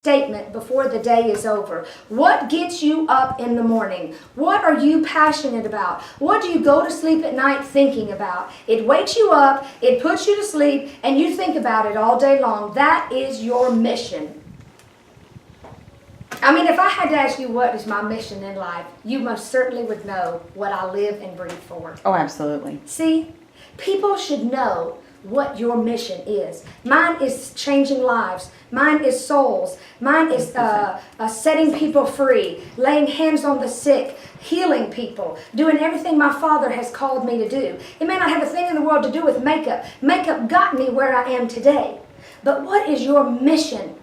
statement before the day is over. What gets you up in the morning? What are you passionate about? What do you go to sleep at night thinking about? It wakes you up, it puts you to sleep, and you think about it all day long. That is your mission. I mean, if I had to ask you what is my mission in life, you most certainly would know what I live and breathe for. Oh, absolutely. See, people should know what your mission is. Mine is changing lives. Mine is souls. Mine is setting people free, laying hands on the sick, healing people, doing everything my Father has called me to do. It may not have a thing in the world to do with makeup. Makeup got me where I am today. But what is your mission?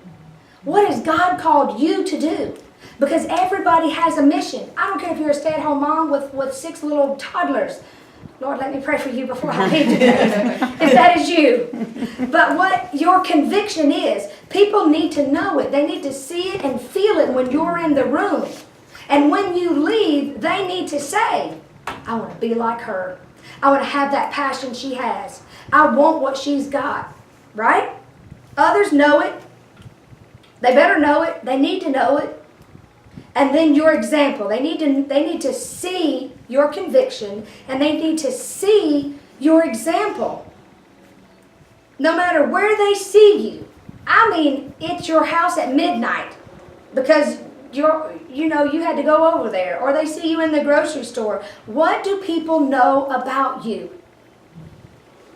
What has God called you to do? Because everybody has a mission. I don't care if you're a stay-at-home mom with 6 little toddlers. Lord, let me pray for you before I leave today, if that is you. But what your conviction is, people need to know it. They need to see it and feel it when you're in the room. And when you leave, they need to say, I want to be like her. I want to have that passion she has. I want what she's got. Right? Others know it. They better know it. They need to know it. And then your example. They need to see your conviction, and they need to see your example. No matter where they see you. I mean, it's your house at midnight because you had to go over there, or they see you in the grocery store. What do people know about you?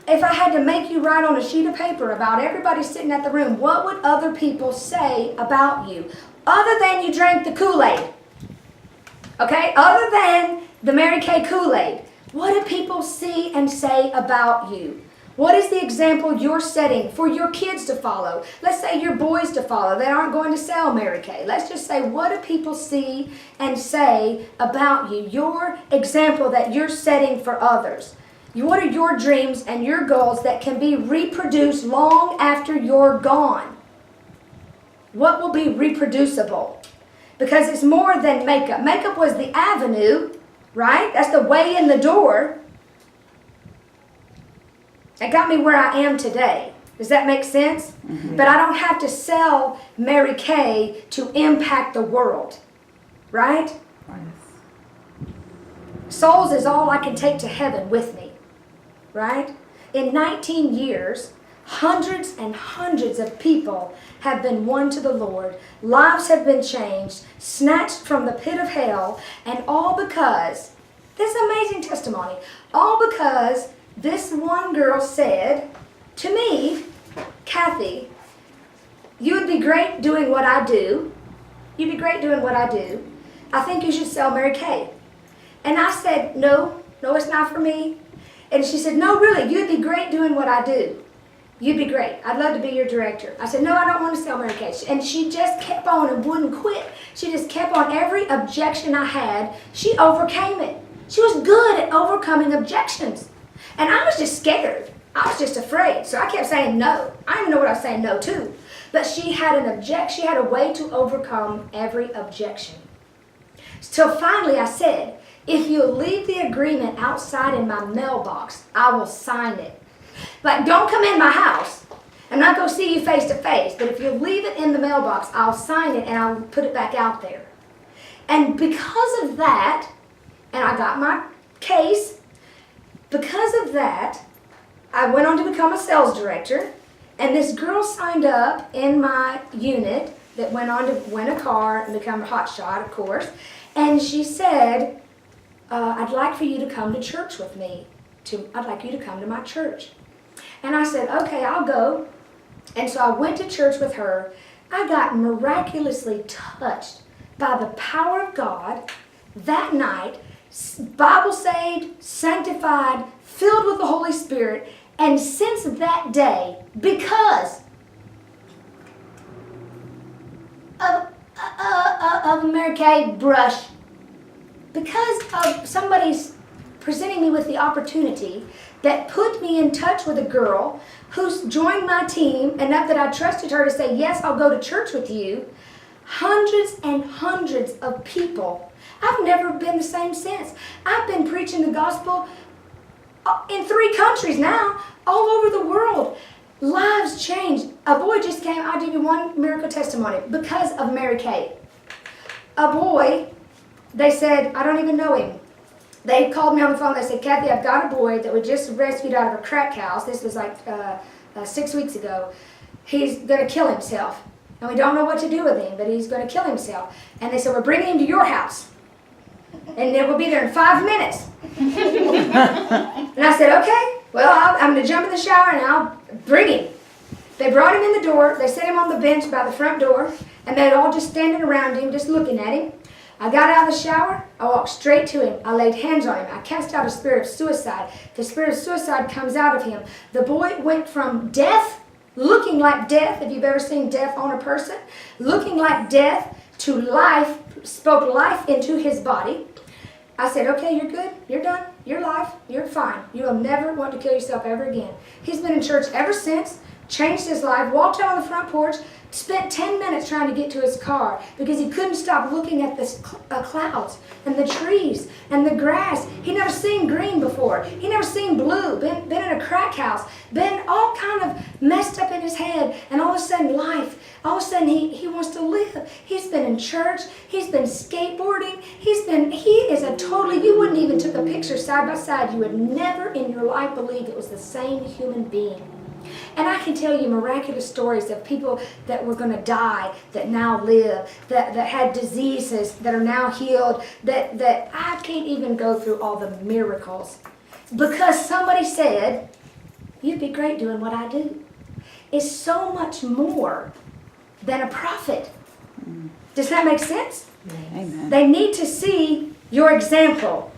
If I had to make you write on a sheet of paper about everybody sitting at the room, what would other people say about you? Other than you drank the Kool-Aid. Okay? Other than the Mary Kay Kool-Aid. What do people see and say about you? What is the example you're setting for your kids to follow? Let's say your boys to follow. They aren't going to sell Mary Kay. Let's just say, what do people see and say about you? Your example that you're setting for others. What are your dreams and your goals that can be reproduced long after you're gone? What will be reproducible? Because it's more than makeup. Makeup was the avenue, right? That's the way in the door. It got me where I am today. Does that make sense? Mm-hmm. But I don't have to sell Mary Kay to impact the world, right? Souls is all I can take to heaven with me, right? In 19 years, hundreds and hundreds of people have been won to the Lord. Lives have been changed, snatched from the pit of hell, and all because, this amazing testimony, all because this one girl said to me, Cathie, you would be great doing what I do. You'd be great doing what I do. I think you should sell Mary Kay. And I said, no, it's not for me. And she said, no, really, you'd be great doing what I do. You'd be great. I'd love to be your director. I said, no, I don't want to sell Mary Kay. And she just kept on and wouldn't quit. She just kept on. Every objection I had, she overcame it. She was good at overcoming objections. And I was just scared. I was just afraid. So I kept saying no. I didn't even know what I was saying no to. But she had she had a way to overcome every objection. So finally I said, if you'll leave the agreement outside in my mailbox, I will sign it. Like, don't come in my house. I'm not going to see you face to face. But if you leave it in the mailbox, I'll sign it and I'll put it back out there. And because of that, and I got my case, because of that, I went on to become a sales director. And this girl signed up in my unit that went on to win a car and become a hotshot, of course. And she said, I'd like for you to come to church with me. I'd like you to come to my church. And I said, okay, I'll go. And so I went to church with her. I got miraculously touched by the power of God that night, Bible saved, sanctified, filled with the Holy Spirit. And since that day, because of Mary Kay brush, because of somebody's presenting me with the opportunity that put me in touch with a girl who's joined my team, enough that I trusted her to say, yes, I'll go to church with you. Hundreds and hundreds of people. I've never been the same since. I've been preaching the gospel in 3 countries now, all over the world. Lives changed. A boy just came, I'll give you one miracle testimony, because of Mary Kay. A boy, they said, I don't even know him. They called me on the phone. They said, Cathie, I've got a boy that we just rescued out of a crack house. This was like 6 weeks ago. He's going to kill himself. And we don't know what to do with him, but he's going to kill himself. And they said, we're bringing him to your house. And it will be there in 5 minutes. And I said, okay, well, I'm going to jump in the shower and I'll bring him. They brought him in the door. They set him on the bench by the front door. And they're all just standing around him, just looking at him. I got out of the shower. I walked straight to him. I laid hands on him. I cast out a spirit of suicide. The spirit of suicide comes out of him. The boy went from death, looking like death, if you've ever seen death on a person, looking like death, to life, spoke life into his body. I said, okay, you're good. You're done. You're life. You're fine. You will never want to kill yourself ever again. He's been in church ever since, changed his life, walked out on the front porch, spent 10 minutes trying to get to his car because he couldn't stop looking at the clouds and the trees and the grass. He'd never seen green before. He'd never seen blue, been in a crack house, been all kind of messed up in his head, and all of a sudden life. All of a sudden he wants to live. He's been in church. He's been skateboarding. He is a totally, you wouldn't even took a picture side by side. You would never in your life believe it was the same human being. And I can tell you miraculous stories of people that were going to die that now live, that had diseases that are now healed, that I can't even go through all the miracles. Because somebody said, you'd be great doing what I do. It's so much more than a prophet. Does that make sense? Amen. They need to see your example.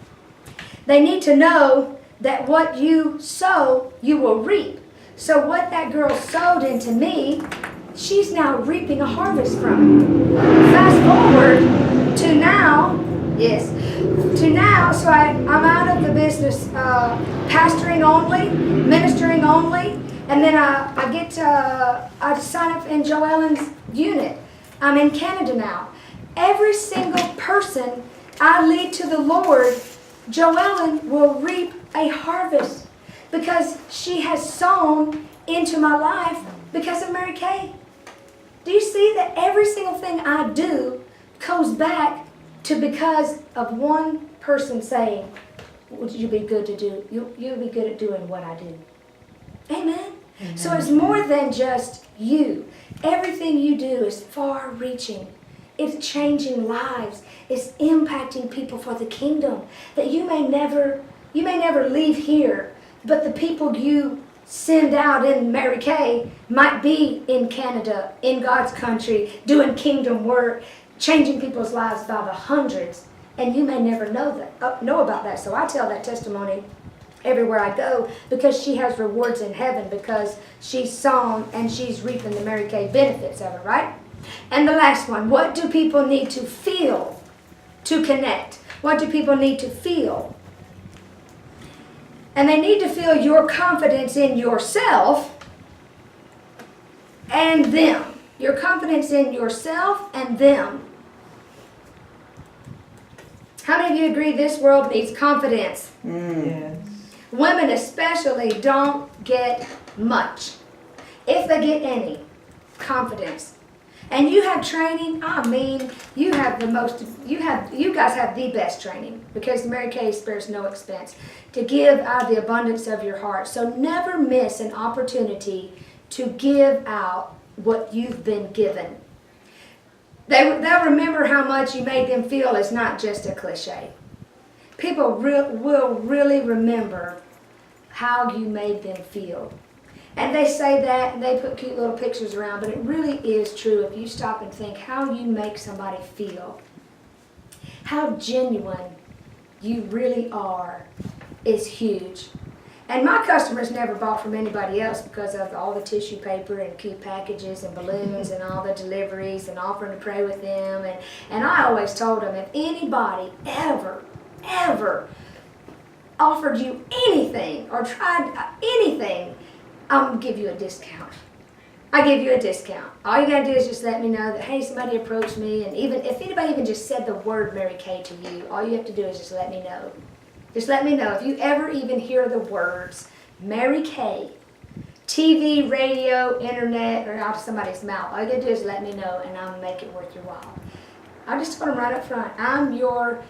They need to know that what you sow, you will reap. So what that girl sowed into me, she's now reaping a harvest from. Fast forward to now, so I'm out of the business pastoring only, ministering only, and then I sign up in Joellen's unit. I'm in Canada now. Every single person I lead to the Lord, Joellen will reap a harvest. Because she has sown into my life because of Mary Kay. Do you see that every single thing I do goes back to because of one person saying, would you be good to do? You'll be good at doing what I do. Amen. Amen. So it's more than just you. Everything you do is far-reaching. It's changing lives. It's impacting people for the kingdom. That you may never leave here. But the people you send out in Mary Kay might be in Canada, in God's country, doing kingdom work, changing people's lives by the hundreds. And you may never know about that. So I tell that testimony everywhere I go because she has rewards in heaven because she's sown and she's reaping the Mary Kay benefits of it, right? And the last one, what do people need to feel to connect? What do people need to feel? And they need to feel your confidence in yourself and them. Your confidence in yourself and them. How many of you agree this world needs confidence? Yes. Women especially don't get much. If they get any, confidence. And you have training, I mean, you guys have the best training because Mary Kay spares no expense to give out of the abundance of your heart. So never miss an opportunity to give out what you've been given. They'll remember how much you made them feel is not just a cliche. People will really remember how you made them feel. And they say that, and they put cute little pictures around, but it really is true if you stop and think how you make somebody feel. How genuine you really are is huge. And my customers never bought from anybody else because of all the tissue paper and cute packages and balloons and all the deliveries and offering to pray with them. And I always told them, if anybody ever offered you anything or tried anything, I'm going to give you a discount. I give you a discount. All you got to do is just let me know that, hey, somebody approached me, and even if anybody even just said the word Mary Kay to you, all you have to do is just let me know. Just let me know. If you ever even hear the words Mary Kay, TV, radio, internet, or out of somebody's mouth. All you gotta do is let me know, and I'll make it worth your while. I just told them right up front, I'm your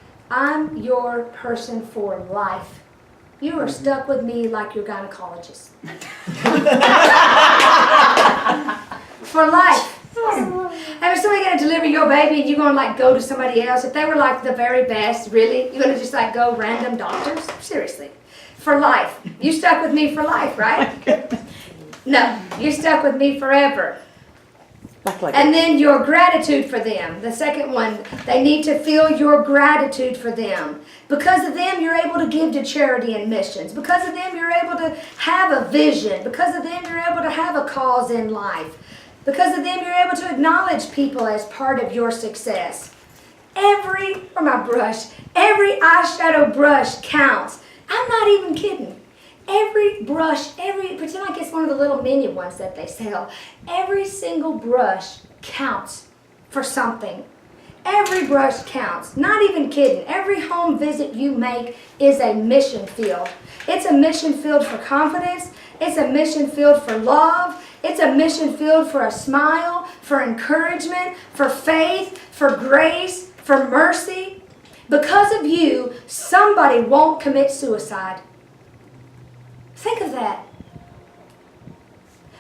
person for life. You are stuck with me like your gynecologist. For life. And if somebody gonna deliver your baby and you're gonna like go to somebody else, if they were like the very best, really, you're gonna just like go random doctors? Seriously. For life. You stuck with me for life, right? No, you stuck with me forever. And then your gratitude for them. The second one, they need to feel your gratitude for them. Because of them, you're able to give to charity and missions. Because of them, you're able to have a vision. Because of them, you're able to have a cause in life. Because of them, you're able to acknowledge people as part of your success. Every eyeshadow brush counts. I'm not even kidding. Every brush, pretend like it's one of the little mini ones that they sell. Every single brush counts for something. Every brush counts. Not even kidding. Every home visit you make is a mission field. It's a mission field for confidence. It's a mission field for love. It's a mission field for a smile, for encouragement, for faith, for grace, for mercy. Because of you, somebody won't commit suicide. Think of that.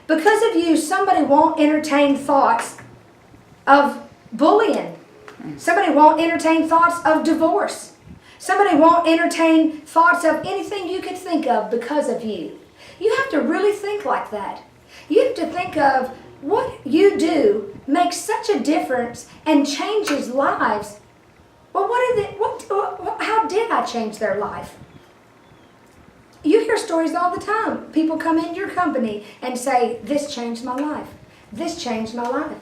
Because of you, somebody won't entertain thoughts of bullying. Somebody won't entertain thoughts of divorce. Somebody won't entertain thoughts of anything you could think of because of you. You have to really think like that. You have to think of what you do makes such a difference and changes lives. Well, how did I change their life? You hear stories all the time. People come in your company and say, this changed my life. This changed my life.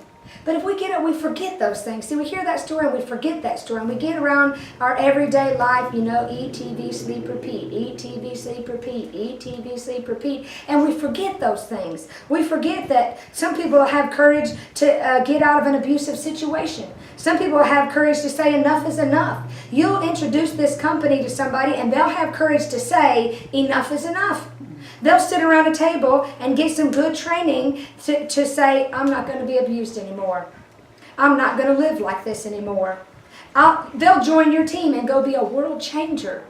But if we get it, we forget those things. See, we hear that story and we forget that story. And we get around our everyday life, eat TV, sleep, repeat. Eat TV, sleep, repeat. Eat TV, sleep, repeat. And we forget those things. We forget that some people have courage to get out of an abusive situation. Some people have courage to say enough is enough. You'll introduce this company to somebody and they'll have courage to say enough is enough. They'll sit around a table and get some good training to say, I'm not going to be abused anymore. I'm not going to live like this anymore. They'll join your team and go be a world changer.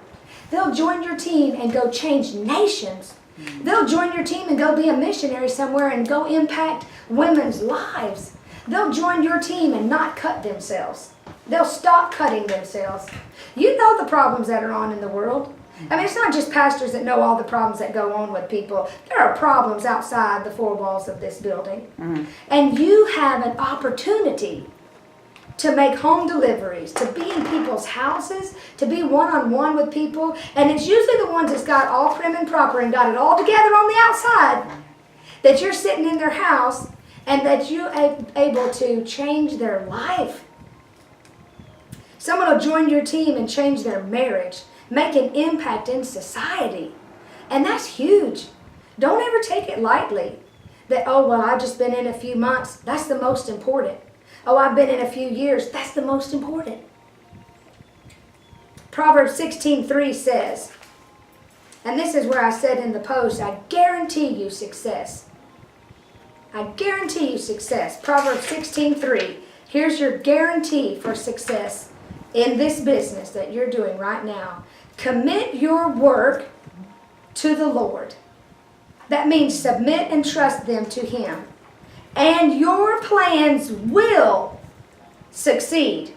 They'll join your team and go change nations. They'll join your team and go be a missionary somewhere and go impact women's lives. They'll join your team and not cut themselves. They'll stop cutting themselves. You know the problems that are on in the world. I mean, it's not just pastors that know all the problems that go on with people. There are problems outside the four walls of this building. Mm-hmm. And you have an opportunity to make home deliveries, to be in people's houses, to be one-on-one with people. And it's usually the ones that's got all prim and proper and got it all together on the outside, that you're sitting in their house and that you're able to change their life. Someone will join your team and change their marriage, make an impact in society. And that's huge. Don't ever take it lightly. That, I've just been in a few months. That's the most important. I've been in a few years. That's the most important. Proverbs 16:3 says, and this is where I said in the post, I guarantee you success. I guarantee you success. Proverbs 16:3. Here's your guarantee for success in this business that you're doing right now. Commit your work to the Lord. That means submit and trust them to Him. And your plans will succeed.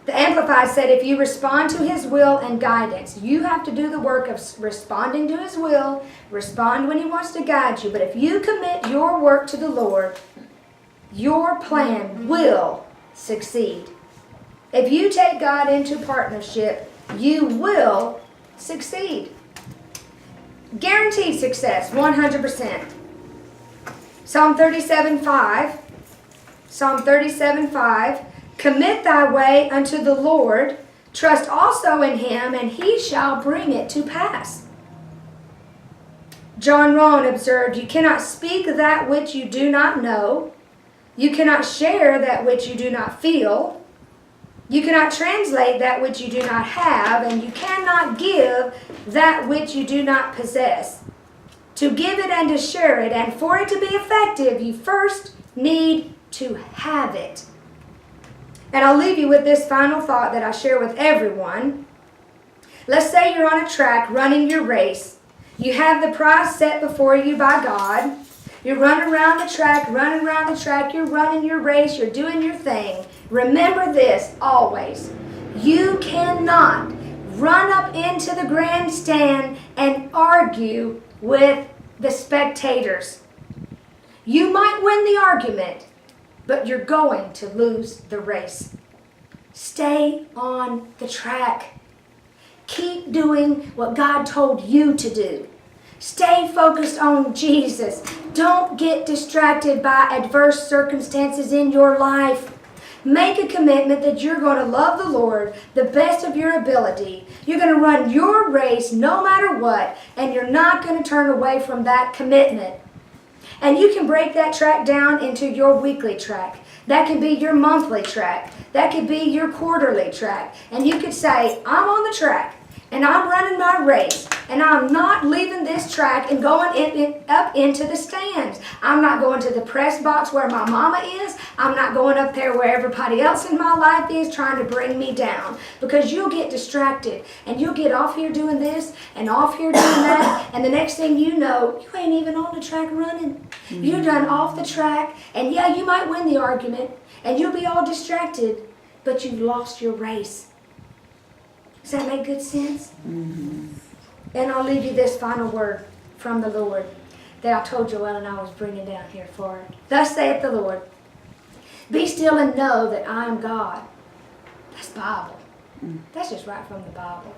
The Amplified said if you respond to His will and guidance, you have to do the work of responding to His will, respond when He wants to guide you. But if you commit your work to the Lord, your plan will succeed. If you take God into partnership, you will succeed. Guaranteed success, 100%. Psalm 37:5. Psalm 37:5. Commit thy way unto the Lord, trust also in Him, and He shall bring it to pass. John Rohn observed, you cannot speak that which you do not know. You cannot share that which you do not feel. You cannot translate that which you do not have, and you cannot give that which you do not possess. to give it and to share it. And for it to be effective, you first need to have it. And I'll leave you with this final thought that I share with everyone. Let's say you're on a track running your race. You have the prize set before you by God. You're running around the track, you're running your race, you're doing your thing. Remember this always. You cannot run up into the grandstand and argue with the spectators. You might win the argument, but you're going to lose the race. Stay on the track. Keep doing what God told you to do. Stay focused on Jesus. Don't get distracted by adverse circumstances in your life. Make a commitment that you're going to love the Lord the best of your ability. You're going to run your race no matter what, and you're not going to turn away from that commitment. And you can break that track down into your weekly track. That could be your monthly track. That could be your quarterly track. And you could say, I'm on the track, and I'm running my race, and I'm not leaving this track and going up into the stands. I'm not going to the press box where my mama is. I'm not going up there where everybody else in my life is trying to bring me down, because you'll get distracted, and you'll get off here doing this and off here doing that, and the next thing you know, you ain't even on the track running. You're done off the track, and yeah, you might win the argument, and you'll be all distracted, but you've lost your race. Does that make good sense? Mm-hmm. And I'll leave you this final word from the Lord that I told Joelle and I was bringing down here for her. Thus saith the Lord, be still and know that I am God. That's Bible. That's just right from the Bible.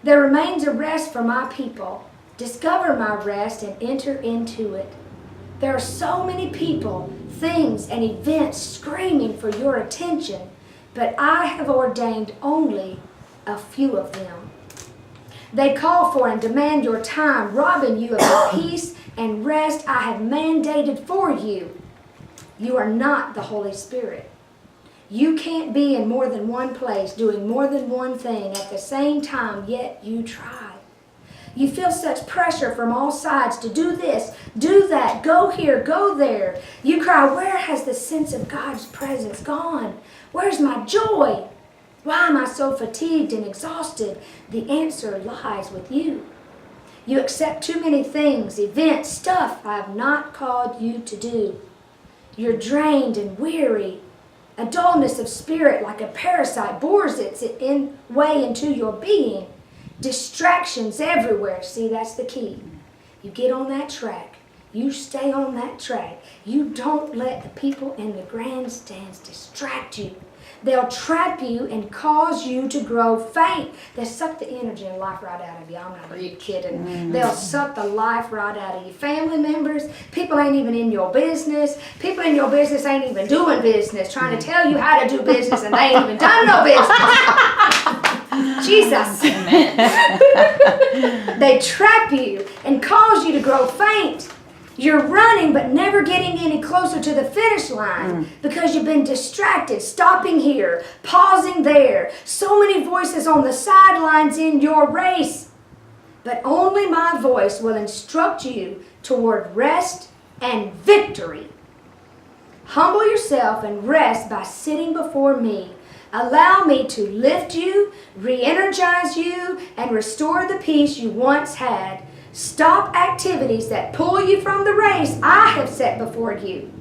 There remains a rest for my people. Discover my rest and enter into it. There are so many people, things, and events screaming for your attention, but I have ordained only a few of them. They call for and demand your time, robbing you of the peace and rest I have mandated for you. You are not the Holy Spirit. You can't be in more than one place doing more than one thing at the same time, yet you try. You feel such pressure from all sides to do this, do that, go here, go there. You cry, where has the sense of God's presence gone? Where's my joy? Why am I so fatigued and exhausted? The answer lies with you. You accept too many things, events, stuff I have not called you to do. You're drained and weary. A dullness of spirit like a parasite bores its way into your being. Distractions everywhere. See, that's the key. You get on that track. You stay on that track. You don't let the people in the grandstands distract you. They'll trap you and cause you to grow faint. They'll suck the energy and life right out of you. I'm not even kidding. Mm-hmm. They'll suck the life right out of you. Family members, people ain't even in your business. People in your business ain't even doing business, trying to tell you how to do business, and they ain't even done no business. Jesus. They trap you and cause you to grow faint. You're running but never getting any closer to the finish line because you've been distracted, stopping here, pausing there. So many voices on the sidelines in your race. But only my voice will instruct you toward rest and victory. Humble yourself and rest by sitting before me. Allow me to lift you, re-energize you, and restore the peace you once had. Stop activities that pull you from the race I have set before you.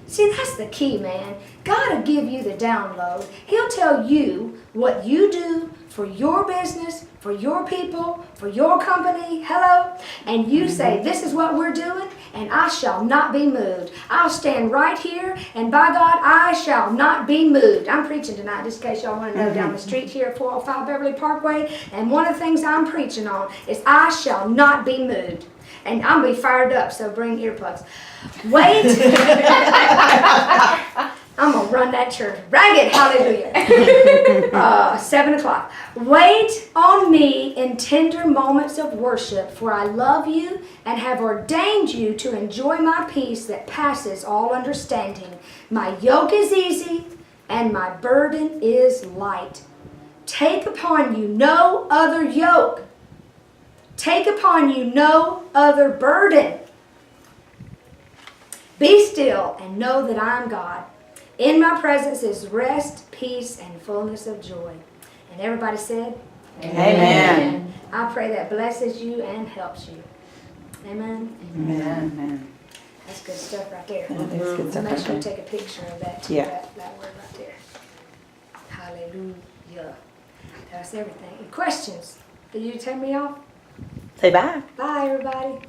See, that's the key, man. God will give you the download. He'll tell you what you do for your business, for your people, for your company. Hello? And you say, this is what we're doing, and I shall not be moved. I'll stand right here, and by God, I shall not be moved. I'm preaching tonight, just in case y'all want to know, down the street here at 405 Beverly Parkway. And one of the things I'm preaching on is I shall not be moved. And I'm going to be fired up, so bring earplugs. Wait. I'm going to run that church ragged. Hallelujah. 7 o'clock. Wait on me in tender moments of worship, for I love you and have ordained you to enjoy my peace that passes all understanding. My yoke is easy and my burden is light. Take upon you no other yoke. Take upon you no other burden. Be still and know that I am God. In my presence is rest, peace, and fullness of joy. And everybody said, Amen. I pray that blesses you and helps you. Amen. Amen. That's good stuff right there. That is good stuff Make right sure you there. take a picture of that too, Yeah. that word right there. Hallelujah. That's everything. Any questions? Did you turn me off? Say bye. Bye, everybody.